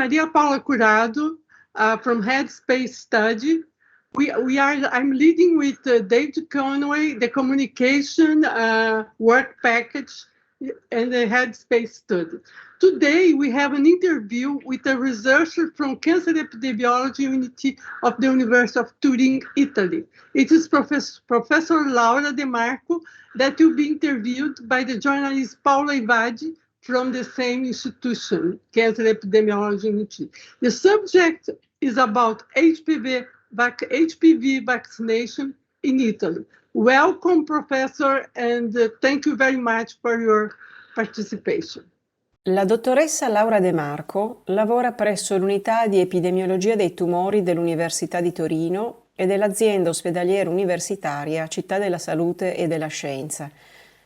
Maria Paula Curado from Headspace Study. I'm leading with David Conway, the communication work package and the Headspace Study. Today, we have an interview with a researcher from Cancer Epidemiology Unit of the University of Turin, Italy. It is Professor Laura De Marco that will be interviewed by the journalist Paula Ivadi from the same institution, Cancer Epidemiology Unit. The subject is about HPV vaccination in Italy. Welcome, Professor, and thank you very much for your participation. La dottoressa Laura De Marco lavora presso l'unità di epidemiologia dei tumori dell'Università di Torino e dell'azienda ospedaliera universitaria Città della Salute e della Scienza,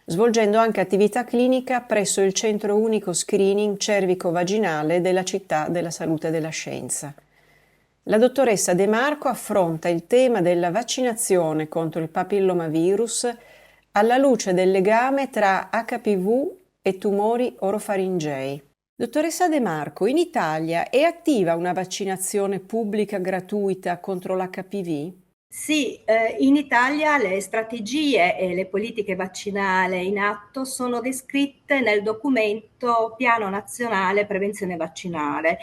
svolgendo anche attività clinica presso il Centro Unico Screening Cervico-Vaginale della Città della Salute e della Scienza. La dottoressa De Marco affronta il tema della vaccinazione contro il papillomavirus alla luce del legame tra HPV e tumori orofaringei. Dottoressa De Marco, in Italia è attiva una vaccinazione pubblica gratuita contro l'HPV? Sì, in Italia le strategie e le politiche vaccinali in atto sono descritte nel documento Piano Nazionale Prevenzione Vaccinale,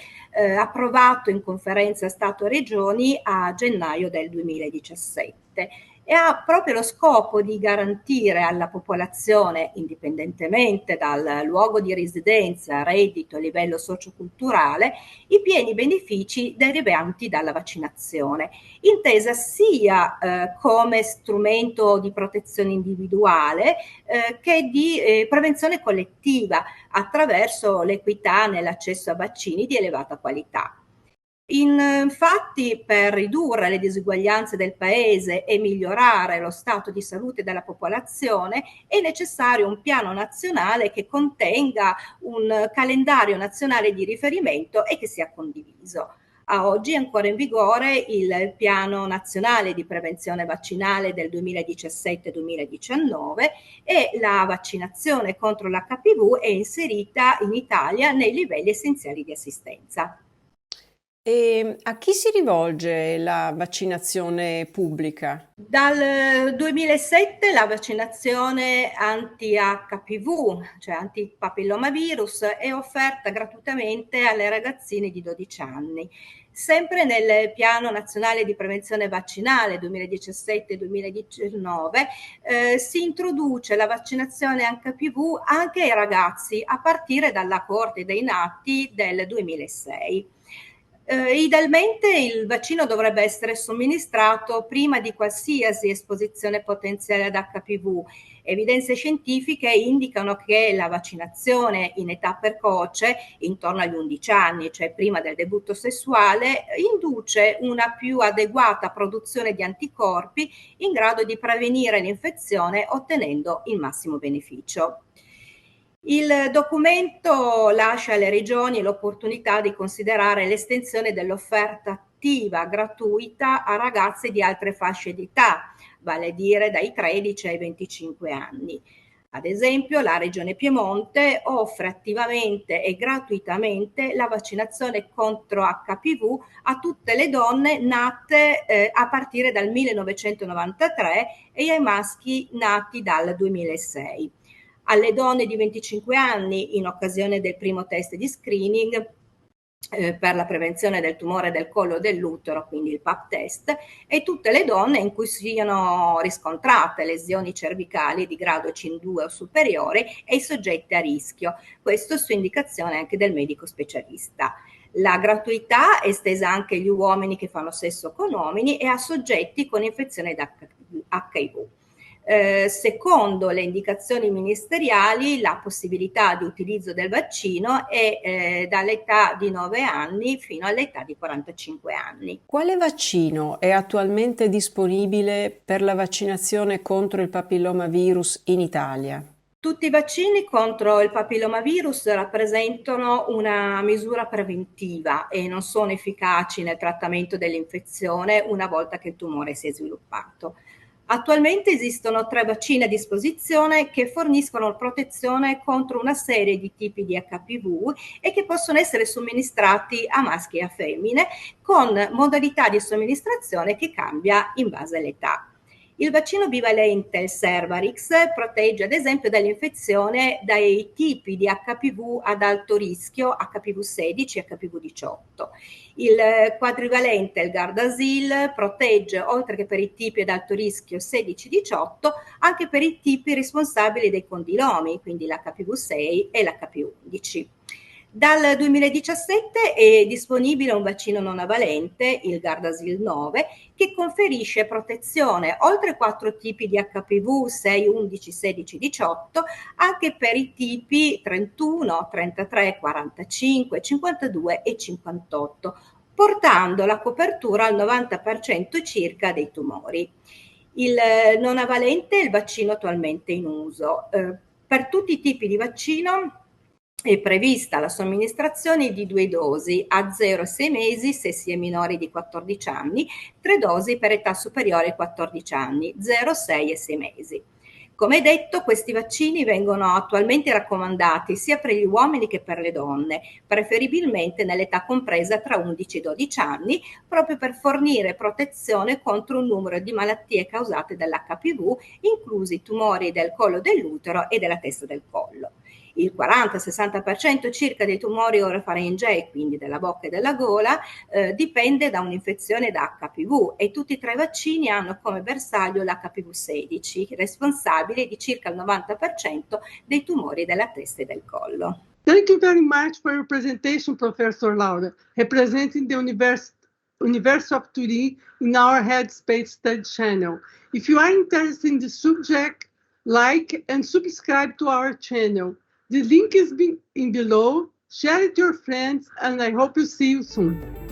approvato in conferenza Stato-Regioni a gennaio del 2017. E ha proprio lo scopo di garantire alla popolazione, indipendentemente dal luogo di residenza, reddito e livello socioculturale, i pieni benefici derivanti dalla vaccinazione, intesa sia come strumento di protezione individuale che di prevenzione collettiva attraverso l'equità nell'accesso a vaccini di elevata qualità. Infatti, per ridurre le disuguaglianze del Paese e migliorare lo stato di salute della popolazione, è necessario un piano nazionale che contenga un calendario nazionale di riferimento e che sia condiviso. A oggi è ancora in vigore il Piano Nazionale di Prevenzione Vaccinale del 2017-2019 e la vaccinazione contro l'HPV è inserita in Italia nei livelli essenziali di assistenza. E a chi si rivolge la vaccinazione pubblica? Dal 2007 la vaccinazione anti-HPV, cioè antipapillomavirus, è offerta gratuitamente alle ragazzine di 12 anni. Sempre nel Piano Nazionale di Prevenzione Vaccinale 2017-2019 si introduce la vaccinazione HPV anche ai ragazzi a partire dalla coorte dei nati del 2006. Idealmente il vaccino dovrebbe essere somministrato prima di qualsiasi esposizione potenziale ad HPV. Evidenze scientifiche indicano che la vaccinazione in età precoce, intorno agli 11 anni, cioè prima del debutto sessuale, induce una più adeguata produzione di anticorpi in grado di prevenire l'infezione ottenendo il massimo beneficio. Il documento lascia alle regioni l'opportunità di considerare l'estensione dell'offerta attiva gratuita a ragazze di altre fasce d'età, vale a dire dai 13 ai 25 anni. Ad esempio, la Regione Piemonte offre attivamente e gratuitamente la vaccinazione contro HPV a tutte le donne nate a partire dal 1993 e ai maschi nati dal 2006. Alle donne di 25 anni in occasione del primo test di screening per la prevenzione del tumore del collo dell'utero, quindi il PAP test, e tutte le donne in cui siano riscontrate lesioni cervicali di grado C2 o superiore e i soggetti a rischio, questo su indicazione anche del medico specialista. La gratuità è estesa anche agli uomini che fanno sesso con uomini e a soggetti con infezione da HIV. Secondo le indicazioni ministeriali, la possibilità di utilizzo del vaccino è dall'età di 9 anni fino all'età di 45 anni. Quale vaccino è attualmente disponibile per la vaccinazione contro il papillomavirus in Italia? Tutti i vaccini contro il papillomavirus rappresentano una misura preventiva e non sono efficaci nel trattamento dell'infezione una volta che il tumore si è sviluppato. Attualmente esistono 3 vaccini a disposizione che forniscono protezione contro una serie di tipi di HPV e che possono essere somministrati a maschi e a femmine con modalità di somministrazione che cambia in base all'età. Il vaccino bivalente, il Cervarix, protegge ad esempio dall'infezione dai tipi di HPV ad alto rischio, HPV 16 e HPV 18. Il quadrivalente, il Gardasil, protegge, oltre che per i tipi ad alto rischio 16-18, anche per i tipi responsabili dei condilomi, quindi l'HPV 6 e l'HPV 11. Dal 2017 è disponibile un vaccino non avalente, il Gardasil 9, che conferisce protezione oltre ai 4 tipi di HPV 6, 11, 16, 18, anche per i tipi 31, 33, 45, 52 e 58, portando la copertura al 90% circa dei tumori. Il non avalente è il vaccino attualmente in uso. Per tutti i tipi di vaccino è prevista la somministrazione di 2 dosi a 0 e 6 mesi se si è minori di 14 anni, 3 dosi per età superiore ai 14 anni, 0, 6 e 6 mesi. Come detto, questi vaccini vengono attualmente raccomandati sia per gli uomini che per le donne, preferibilmente nell'età compresa tra 11 e 12 anni, proprio per fornire protezione contro un numero di malattie causate dall'HPV, inclusi tumori del collo dell'utero e della testa del collo. Il 40-60% circa dei tumori orofaringei, quindi della bocca e della gola, dipende da un'infezione da HPV e tutti e 3 i vaccini hanno come bersaglio l'HPV 16, responsabile di circa il 90% dei tumori della testa e del collo. Thank you very much for your presentation, Professor Laura, representing the University of Turin in our Headspace Study channel. If you are interested in the subject, like and subscribe to our channel. The link is in below. Share it with your friends, and I hope to see you soon.